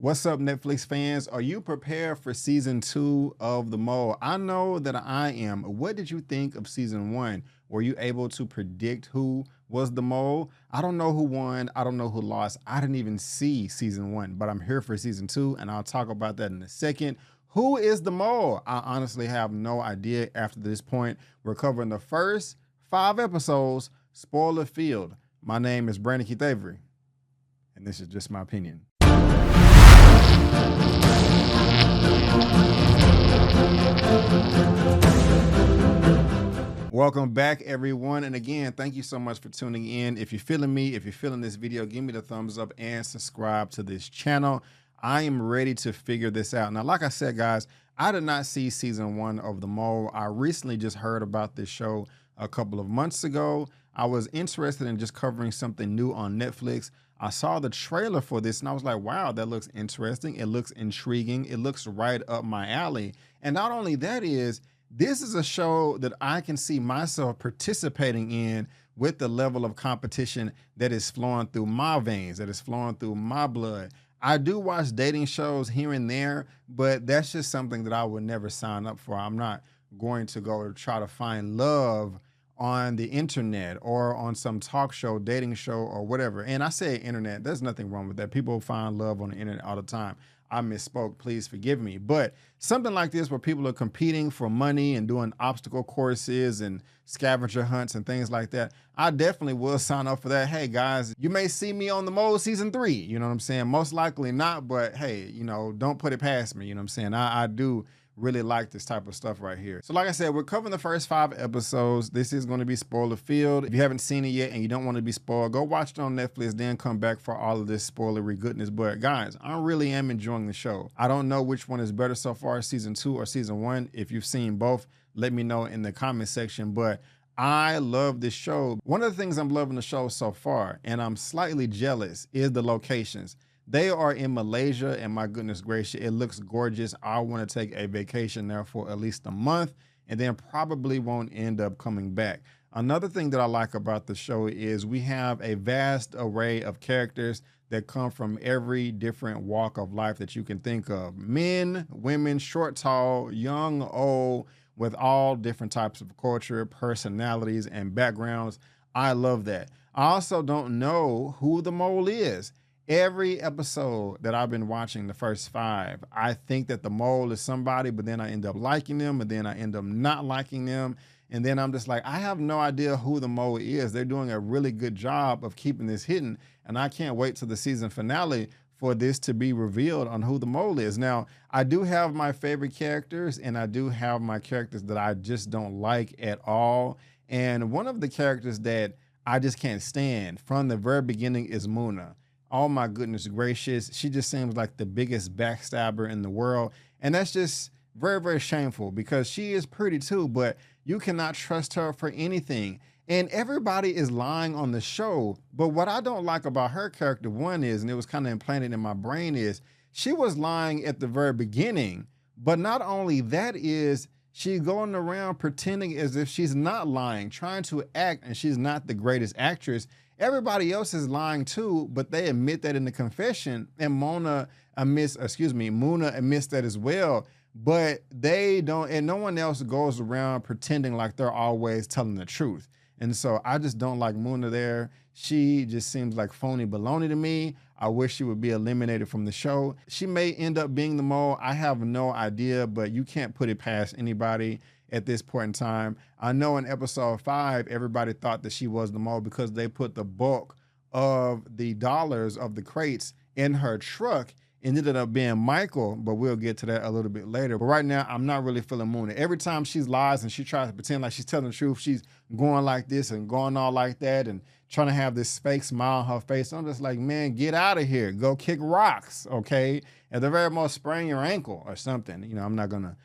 What's up, Netflix fans? Are you prepared for season 2 of The Mole? I know that I am. What did you think of season 1? Were you able to predict who was the mole? I don't know who won. I don't know who lost. I didn't even see season 1, but I'm here for season 2, and I'll talk about that in a second. Who is the mole? I honestly have no idea after this point. We're covering the first 5 episodes, spoiler field. My name is Brandon Keith Avery, and this is just my opinion. Welcome back, everyone. And again, thank you so much for tuning in. If you're feeling me, if you're feeling this video, give me the thumbs up and subscribe to this channel. I am ready to figure this out. Now, like I said, guys, I did not see season 1 of The Mole. I recently just heard about this show a couple of months ago. I was interested in just covering something new on Netflix. I saw the trailer for this and I was like, wow, that looks interesting. It looks intriguing. It looks right up my alley. And not only that this is a show that I can see myself participating in with the level of competition that is flowing through my veins, that is flowing through my blood. I do watch dating shows here and there, but that's just something that I would never sign up for. I'm not going to go try to find love on the internet or on some talk show, dating show, or whatever. And I say internet, there's nothing wrong with that. People find love on the internet all the time. I misspoke, please forgive me. But something like this where people are competing for money and doing obstacle courses and scavenger hunts and things like that, I definitely will sign up for that. Hey guys, you may see me on The Mole season 3, you know what I'm saying? Most likely not, but hey, you know, don't put it past me, you know what I'm saying? I do really like this type of stuff right here. So like I said, we're covering the first 5 episodes. This is going to be spoiler filled. If you haven't seen it yet and you don't want to be spoiled, go watch it on Netflix, then come back for all of this spoilery goodness. But guys, I really am enjoying the show. I don't know which one is better so far, season 2 or season 1. If you've seen both, let me know in the comment section. But I love this show. One of the things I'm loving the show so far, and I'm slightly jealous, is the locations. They are in Malaysia, and my goodness gracious, it looks gorgeous. I want to take a vacation there for at least a month and then probably won't end up coming back. Another thing that I like about the show is we have a vast array of characters that come from every different walk of life that you can think of. Men, women, short, tall, young, old, with all different types of culture, personalities, and backgrounds. I love that. I also don't know who the mole is. Every episode that I've been watching, the first 5, I think that the mole is somebody, but then I end up liking them, and then I end up not liking them. And then I'm just like, I have no idea who the mole is. They're doing a really good job of keeping this hidden, and I can't wait till the season finale for this to be revealed on who the mole is. Now, I do have my favorite characters, and I do have my characters that I just don't like at all. And one of the characters that I just can't stand from the very beginning is Muna. Oh my goodness gracious. She just seems like the biggest backstabber in the world. And that's just very, very shameful because she is pretty too, but you cannot trust her for anything. And everybody is lying on the show. But what I don't like about her character, one is, and it was kind of implanted in my brain, is she was lying at the very beginning. But not only that is, she's going around pretending as if she's not lying, trying to act, and she's not the greatest actress. Everybody else is lying too, but they admit that in the confession, and Muna admits that as well, but they don't, and no one else goes around pretending like they're always telling the truth. And so I just don't like Muna there. She just seems like phony baloney to me. I wish she would be eliminated from the show. She may end up being the mole. I have no idea, but you can't put it past anybody at this point in time. I know in episode 5, everybody thought that she was the mole because they put the bulk of the dollars of the crates in her truck. It ended up being Michael, but we'll get to that a little bit later. But right now, I'm not really feeling Muna. Every time she lies and she tries to pretend like she's telling the truth, she's going like this and going all like that and trying to have this fake smile on her face. I'm just like, man, get out of here. Go kick rocks, okay? At the very most, sprain your ankle or something. You know, I'm not going to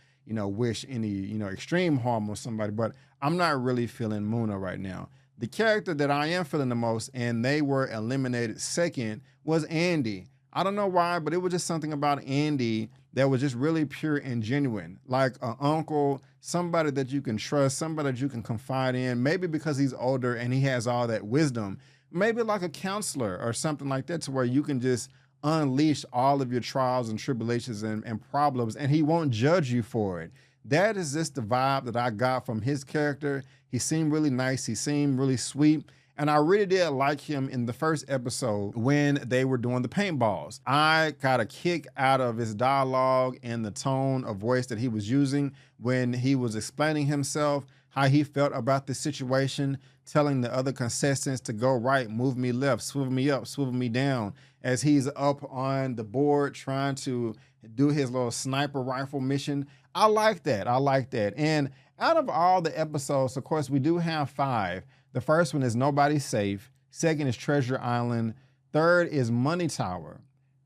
wish any, extreme harm on somebody, but I'm not really feeling Muna right now. The character that I am feeling the most, and they were eliminated second, was Andy. I don't know why, but it was just something about Andy that was just really pure and genuine. Like an uncle, somebody that you can trust, somebody that you can confide in, maybe because he's older and he has all that wisdom. Maybe like a counselor or something like that to where you can just unleash all of your trials and tribulations and problems, and he won't judge you for it. That is just the vibe that I got from his character. He seemed really nice. He seemed really sweet. And I really did like him in the first episode when they were doing the paintballs. I got a kick out of his dialogue and the tone of voice that he was using when he was explaining himself, how he felt about the situation, telling the other contestants to go right, move me left, swivel me up, swivel me down, as he's up on the board trying to do his little sniper rifle mission. I like that. I like that. And out of all the episodes, of course, we do have 5. The first one is Nobody's Safe. Second is Treasure Island. Third is Money Tower.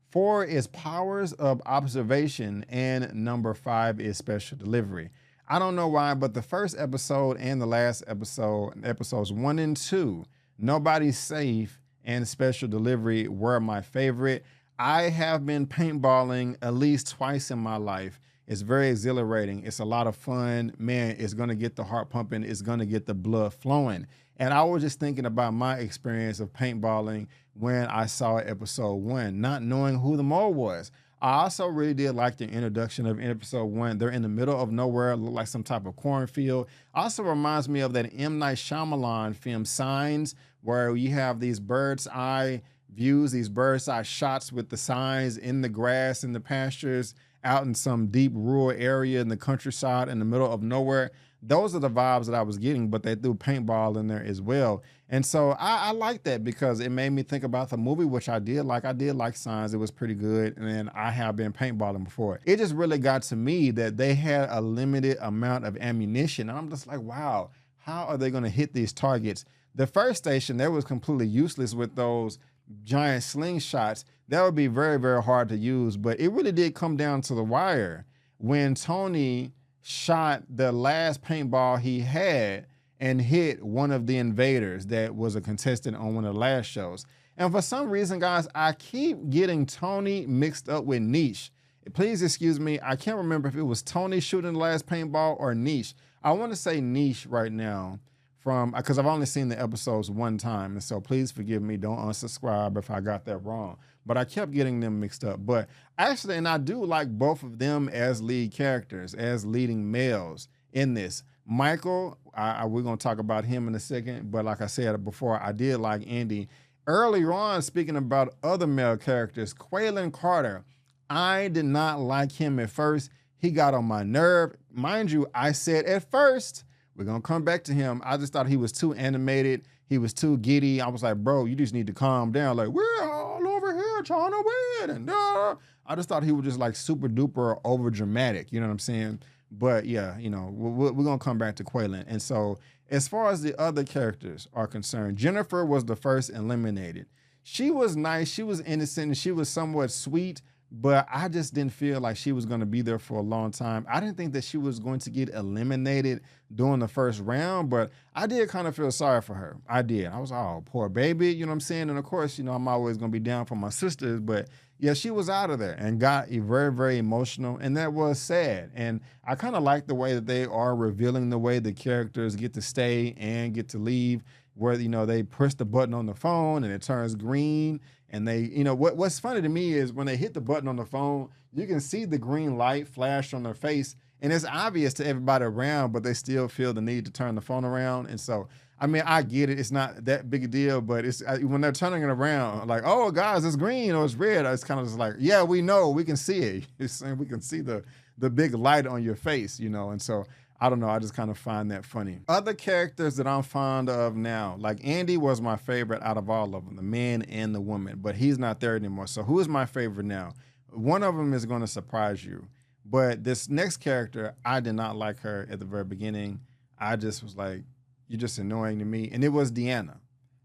4 is Powers of Observation. And number 5 is Special Delivery. I don't know why, but the first episode and the last episode, episodes 1 and 2, Nobody's Safe and Special Delivery were my favorite. I have been paintballing at least twice in my life. It's very exhilarating. It's a lot of fun. Man, it's gonna get the heart pumping. It's gonna get the blood flowing. And I was just thinking about my experience of paintballing when I saw episode 1, not knowing who the mole was. I also really did like the introduction of episode 1. They're in the middle of nowhere, look like some type of cornfield. Also reminds me of that M. Night Shyamalan film Signs, where you have these bird's eye views, these bird's eye shots with the signs in the grass, in the pastures, out in some deep rural area in the countryside in the middle of nowhere. Those are the vibes that I was getting, but they threw paintball in there as well. And so I like that because it made me think about the movie, which I did like. I did like Signs. It was pretty good. And I have been paintballing before. It just really got to me that they had a limited amount of ammunition. And I'm just like, wow, how are they going to hit these targets? The first station, that was completely useless with those giant slingshots. That would be very, very hard to use. But it really did come down to the wire when Tony shot the last paintball he had and hit one of the invaders that was a contestant on one of the last shows. And for some reason, guys, I keep getting Tony mixed up with Niche. Please excuse me. I can't remember if it was Tony shooting the last paintball or Niche. I want to say Niche right now because I've only seen the episodes one time. And so please forgive me. Don't unsubscribe if I got that wrong. But I kept getting them mixed up. But actually, and I do like both of them as lead characters, as leading males in this. Michael, we're going to talk about him in a second. But like I said before, I did like Andy. Earlier on, speaking about other male characters, Quaylen Carter, I did not like him at first. He got on my nerve. Mind you, I said at first, we're going to come back to him. I just thought he was too animated. He was too giddy. I was like, bro, you just need to calm down. Like, we're all over here trying to win. And I just thought he was just like super duper over dramatic. You know what I'm saying? But yeah, you know, we're going to come back to Quaylen. And so as far as the other characters are concerned, Jennifer was the first eliminated. She was nice. She was innocent. And she was somewhat sweet. But I just didn't feel like she was going to be there for a long time. I didn't think that she was going to get eliminated during the first round, but I did kind of feel sorry for her. I did. I was, oh, poor baby, you know what I'm saying? And of course, you know, I'm always going to be down for my sisters, but yeah, she was out of there and got very, very emotional, and that was sad. And I kind of like the way that they are revealing the way the characters get to stay and get to leave, where, you know, they push the button on the phone and it turns green. And they, you know, what's funny to me is when they hit the button on the phone, you can see the green light flash on their face. And it's obvious to everybody around, but they still feel the need to turn the phone around. And so, I mean, I get it. It's not that big a deal, but it's when they're turning it around, like, oh, guys, it's green or it's red. It's kind of just like, yeah, we know. We can see it. It's saying we can see the big light on your face, you know. And so, I don't know. I just kind of find that funny. Other characters that I'm fond of now, like Andy was my favorite out of all of them, the man and the woman, but he's not there anymore. So who is my favorite now? One of them is going to surprise you. But this next character, I did not like her at the very beginning. I just was like, you're just annoying to me. And it was Deanna.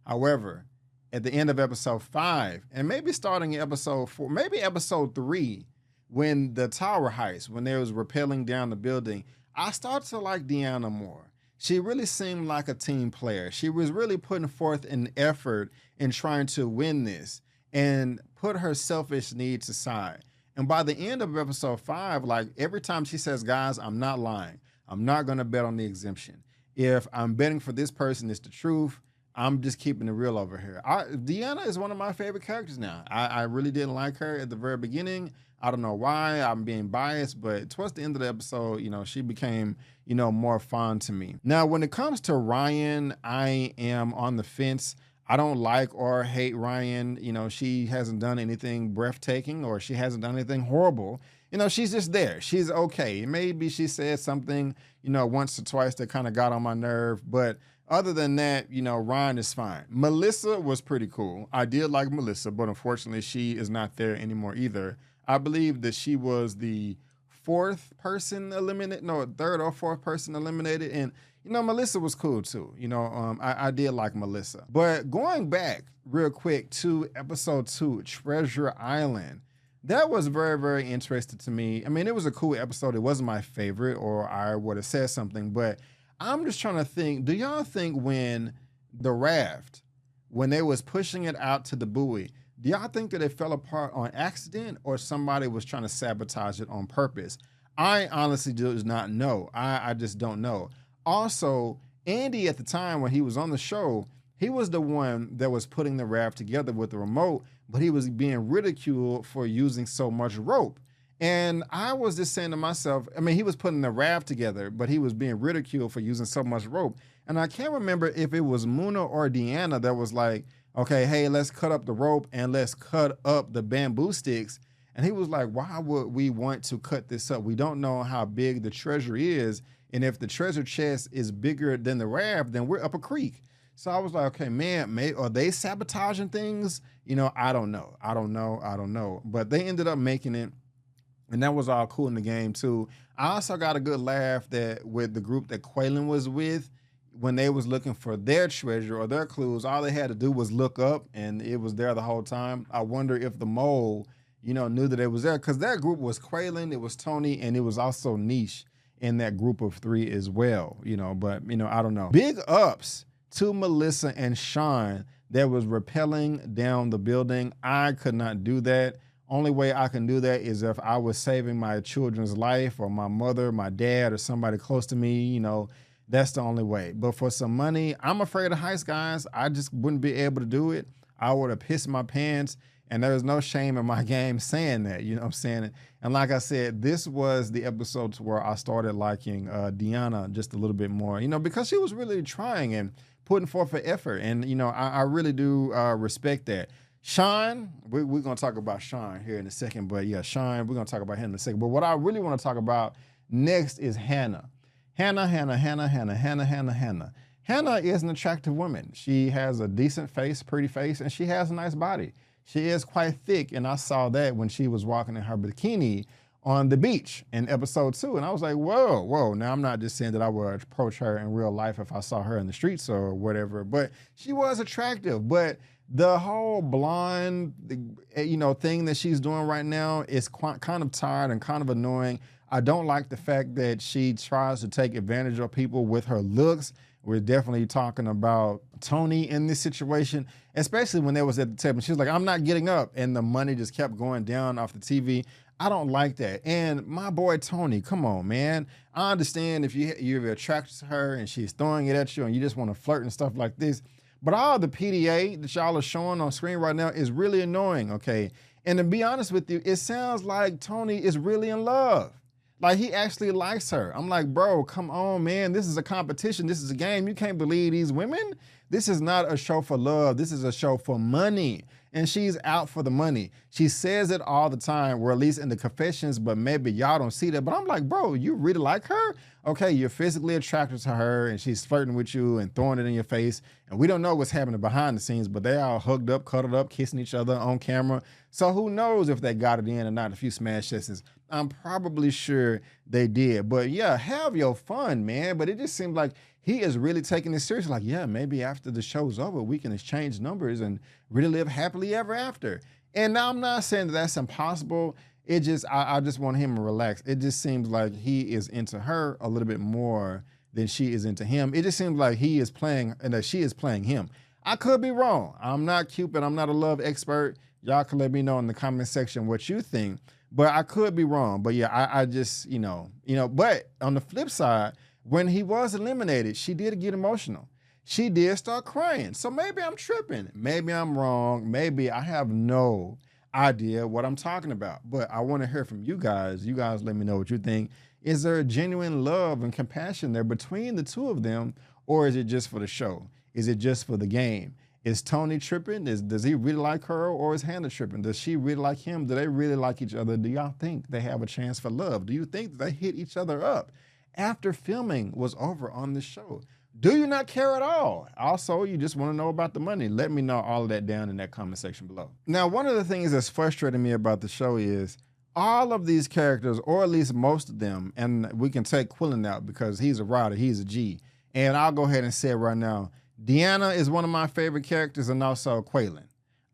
However, at the end of episode 5, and maybe starting in episode 4, maybe episode 3, when the tower heist, when they was rappelling down the building, I started to like Deanna more. She really seemed like a team player. She was really putting forth an effort in trying to win this and put her selfish needs aside. And by the end of episode 5, like every time she says, guys, I'm not lying. I'm not going to bet on the exemption. If I'm betting for this person, it's the truth. I'm just keeping it real over here. Deanna is one of my favorite characters now. I really didn't like her at the very beginning. I don't know why. I'm being biased, but towards the end of the episode, she became, more fun to me. Now, when it comes to Ryan, I am on the fence. I don't like or hate Ryan. She hasn't done anything breathtaking or she hasn't done anything horrible. She's just there. She's okay. Maybe she said something, once or twice that kind of got on my nerve. But other than that, Ryan is fine. Melissa was pretty cool. I did like Melissa, but unfortunately, she is not there anymore either. I believe that she was the third or fourth person eliminated. And, Melissa was cool too. I did like Melissa. But going back real quick to episode 2, Treasure Island, that was very, very interesting to me. I mean, it was a cool episode. It wasn't my favorite, or I would have said something, but I'm just trying to think, do y'all think when the raft, when they was pushing it out to the buoy, do y'all think that it fell apart on accident or somebody was trying to sabotage it on purpose? I honestly do not know. I just don't know. Also, Andy at the time when he was on the show, he was the one that was putting the raft together with the remote, but he was being ridiculed for using so much rope. And I was just saying to myself, I mean, he was putting the raft together, but he was being ridiculed for using so much rope. And I can't remember if it was Muna or Deanna that was like, okay, hey, let's cut up the rope and let's cut up the bamboo sticks. And he was like, why would we want to cut this up? We don't know how big the treasure is. And if the treasure chest is bigger than the raft, then we're up a creek. So I was like, okay, man, are they sabotaging things? I don't know. But they ended up making it. And that was all cool in the game too. I also got a good laugh that with the group that Quaylen was with, when they was looking for their treasure or their clues, all they had to do was look up and it was there the whole time. I wonder if the mole, knew that it was there, because that group was Quaylen, it was Tony, and it was also Niche in that group of 3 as well, but I don't know. Big ups to Melissa and Sean that was rappelling down the building. I could not do that. Only way I can do that is if I was saving my children's life or my mother, my dad, or somebody close to me, that's the only way. But for some money, I'm afraid of heists, guys. I just wouldn't be able to do it. I would have pissed my pants, and there's no shame in my game saying that, I'm saying? And like I said, this was the episodes where I started liking Deanna just a little bit more, because she was really trying and putting forth an effort. And, I really do respect that. Sean, we're going to talk about Sean here in a second, but yeah, Sean, we're going to talk about him in a second. But what I really want to talk about next is Hannah. Hannah. Hannah is an attractive woman. She has a decent face, pretty face, and she has a nice body. She is quite thick, and I saw that when she was walking in her bikini on the beach in episode 2, and I was like, whoa. Now, I'm not just saying that I would approach her in real life if I saw her in the streets or whatever, but she was attractive. But the whole blonde, thing that she's doing right now is kind of tired and kind of annoying. I don't like the fact that she tries to take advantage of people with her looks. We're definitely talking about Tony in this situation, especially when they was at the table. She was like, I'm not getting up. And the money just kept going down off the TV. I don't like that. And my boy, Tony, come on, man. I understand if you're attracted to her and she's throwing it at you and you just want to flirt and stuff like this. But all the PDA that y'all are showing on screen right now is really annoying, okay? And to be honest with you, it sounds like Tony is really in love. Like, he actually likes her. I'm like, bro, come on, man. This is a competition. This is a game. You can't believe these women. This is not a show for love. This is a show for money. And she's out for the money. She says it all the time, or at least in the confessions, but maybe y'all don't see that. But I'm like, bro, you really like her? Okay, you're physically attracted to her, and she's flirting with you and throwing it in your face. And we don't know what's happening behind the scenes, but they all hugged up, cuddled up, kissing each other on camera. So who knows if they got it in or not, a few smash sessions. I'm probably sure they did. But yeah, have your fun, man. But it just seemed like he is really taking this seriously. Like, yeah, maybe after the show's over, we can exchange numbers and really live happily ever after. And now I'm not saying that that's impossible. It just, I just want him to relax. It just seems like he is into her a little bit more than she is into him. It just seems like he is playing and that she is playing him. I could be wrong. I'm not Cupid. I'm not a love expert. Y'all can let me know in the comment section what you think. But I could be wrong. But yeah, I just, but on the flip side, when he was eliminated, she did get emotional. she did start crying. So maybe I'm tripping. Maybe I'm wrong. Maybe I have no idea what I'm talking about. But I want to hear from you guys. You guys let me know what you think. Is there a genuine love and compassion there between the two of them, or is it just for the show? Is it just for the game? Is Tony tripping? Does he really like her, or is Hannah tripping? Does she really like him? Do they really like each other? Do y'all think they have a chance for love? Do you think they hit each other up after filming was over on the show? Do you not care at all? Also, you just want to know about the money. Let me know all of that down in that comment section below. Now, one of the things that's frustrating me about the show is all of these characters, or at least most of them, and we can take Quillen out because he's a writer, he's a G. And I'll go ahead and say it right now. Deanna is one of my favorite characters, and also Quaylen.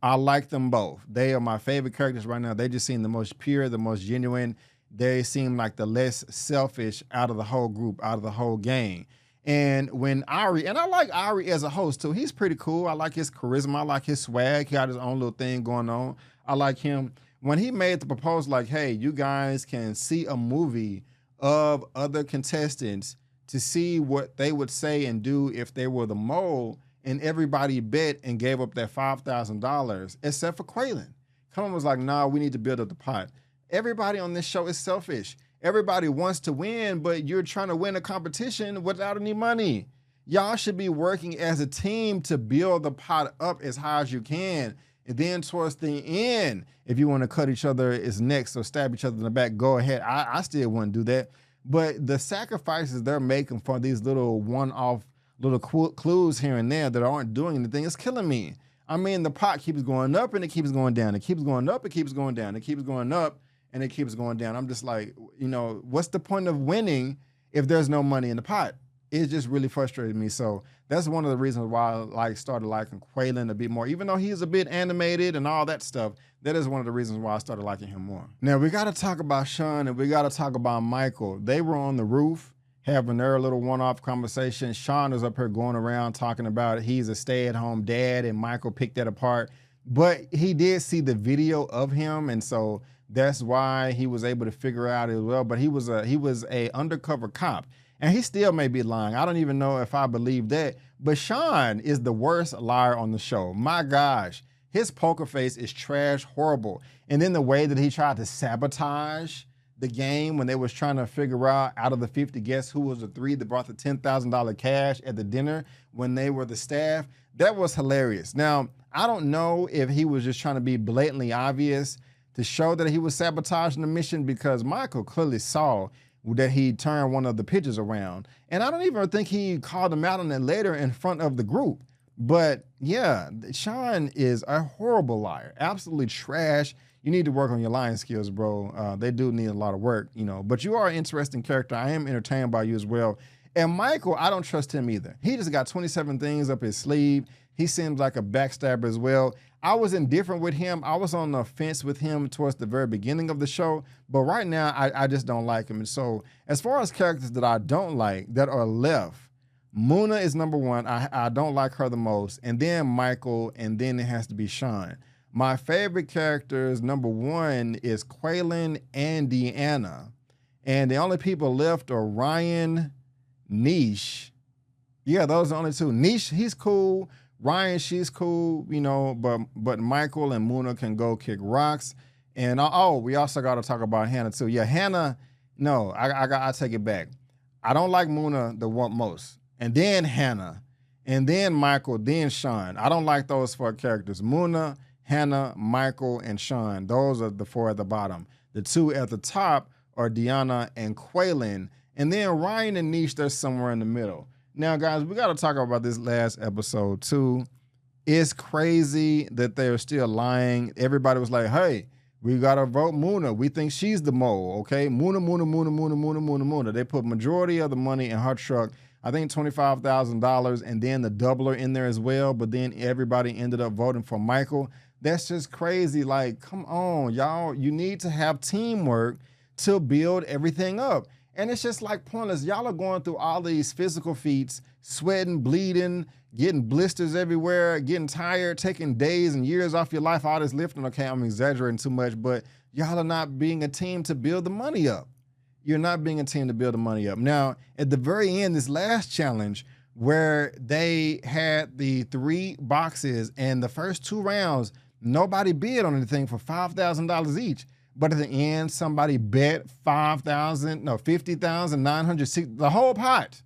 I like them both. They are my favorite characters right now. They just seem the most pure, the most genuine. They seem like the less selfish out of the whole group, out of the whole gang. And when Ari, and I like Ari as a host too, he's pretty cool. I like his charisma. I like his swag. He got his own little thing going on. I like him. When he made the proposal, like, hey, you guys can see a movie of other contestants to see what they would say and do if they were the mole, and everybody bet and gave up that $5,000, except for Quaylen. Coleman was like, nah, we need to build up the pot. Everybody on this show is selfish. Everybody wants to win, but you're trying to win a competition without any money. Y'all should be working as a team to build the pot up as high as you can. And then towards the end, if you want to cut each other's necks or stab each other in the back, go ahead. I still wouldn't do that. But the sacrifices they're making for these little one-off little clues here and there that aren't doing anything is killing me. I mean, the pot keeps going up and it keeps going down. It keeps going up, it keeps going down. It keeps going up and it keeps going down. I'm just like, you know, what's the point of winning if there's no money in the pot? It just really frustrated me. So that's one of the reasons why I started liking Quaylen a bit more. Even though he's a bit animated and all that stuff, that is one of the reasons why I started liking him more. Now, we got to talk about Sean and we got to talk about Michael. They were on the roof having their little one-off conversation. Sean is up here going around talking about it. He's a stay-at-home dad, and Michael picked that apart. But he did see the video of him, and so that's why he was able to figure out as well. But he was a undercover cop. And he still may be lying. I don't even know if I believe that. But Sean is the worst liar on the show. My gosh, his poker face is trash, horrible. And then the way that he tried to sabotage the game when they was trying to figure out of the 50 guests who was the three that brought the $10,000 cash at the dinner when they were the staff, that was hilarious. Now, I don't know if he was just trying to be blatantly obvious to show that he was sabotaging the mission, because Michael clearly saw that he turned one of the pitches around. And I don't even think he called him out on it later in front of the group. But yeah, Sean is a horrible liar, absolutely trash. You need to work on your lying skills, bro. They do need a lot of work, you know, but you are an interesting character. I am entertained by you as well. And Michael, I don't trust him either. He just got 27 things up his sleeve. He seems like a backstabber as well. I was indifferent with him. I was on the fence with him towards the very beginning of the show, but right now I just don't like him. And so as far as characters that I don't like that are left, Muna is number one. I don't like her the most. And then Michael, and then it has to be Sean. My favorite characters, number one, is Quaylen and Deanna. And the only people left are Ryan, Niche. Yeah, those are the only two. Niche, he's cool. Ryan, she's cool, you know, but Michael and Muna can go kick rocks. And we also got to talk about Hannah too. Yeah, Hannah, no, I take it back. I don't like Muna the one most. And then Hannah, and then Michael, then Sean. I don't like those four characters. Muna, Hannah, Michael, and Sean. Those are the four at the bottom. The two at the top are Deanna and Quaylen. And then Ryan and Niche, they're somewhere in the middle. Now, guys, we got to talk about this last episode, too. It's crazy that they're still lying. Everybody was like, hey, we got to vote Muna. We think she's the mole, okay? Muna. They put majority of the money in her truck. I think $25,000, and then the doubler in there as well. But then everybody ended up voting for Michael. That's just crazy. Like, come on, y'all. You need to have teamwork to build everything up. And it's just like pointless. Y'all are going through all these physical feats, sweating, bleeding, getting blisters everywhere, getting tired, taking days and years off your life, all this lifting. Okay, I'm exaggerating too much, but y'all are not being a team to build the money up. You're not being a team to build the money up. Now, at the very end, this last challenge where they had the 3 boxes, and the first 2 rounds, nobody bid on anything for $5,000 each. But at the end, somebody bet 50,960, the whole pot.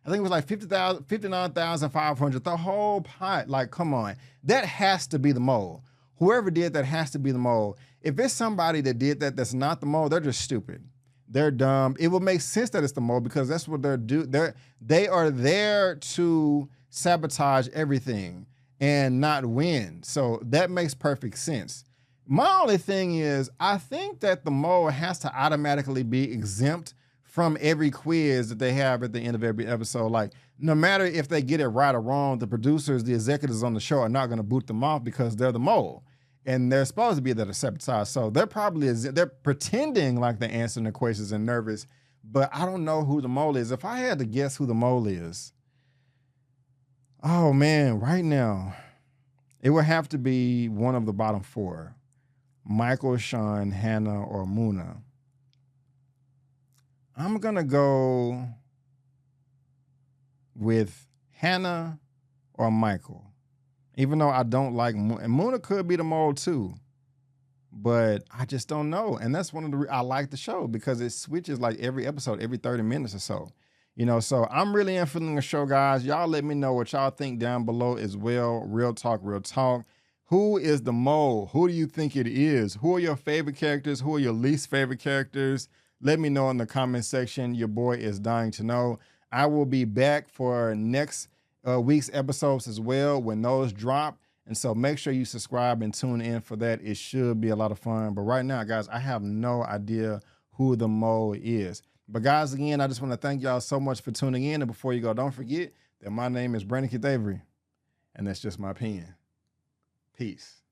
I think it was like 59,500, the whole pot. Like, come on. That has to be the mole. Whoever did that has to be the mole. If it's somebody that did that that's not the mole, they're just stupid. They're dumb. It would make sense that it's the mole because that's what they are there to sabotage everything and not win. So that makes perfect sense. My only thing is, I think that the mole has to automatically be exempt from every quiz that they have at the end of every episode. Like, no matter if they get it right or wrong, the producers, the executives on the show are not going to boot them off because they're the mole. And they're supposed to be there to sabotage. So they're pretending like they're answering the questions and nervous, but I don't know who the mole is. If I had to guess who the mole is, oh man, right now, it would have to be one of the bottom 4. Michael, Sean, Hannah, or Muna. I'm going to go with Hannah or Michael. Even though I don't like Muna. And Muna could be the mole too. But I just don't know. And that's one of the I like the show because it switches like every episode, every 30 minutes or so. You know, so I'm really feeling the show, guys. Y'all let me know what y'all think down below as well. Real talk, real talk. Who is the mole? Who do you think it is? Who are your favorite characters? Who are your least favorite characters? Let me know in the comment section. Your boy is dying to know. I will be back for next week's episodes as well when those drop. And so make sure you subscribe and tune in for that. It should be a lot of fun. But right now, guys, I have no idea who the mole is. But guys, again, I just want to thank y'all so much for tuning in. And before you go, don't forget that my name is Brandon Keith Avery, and that's just my pen. Peace.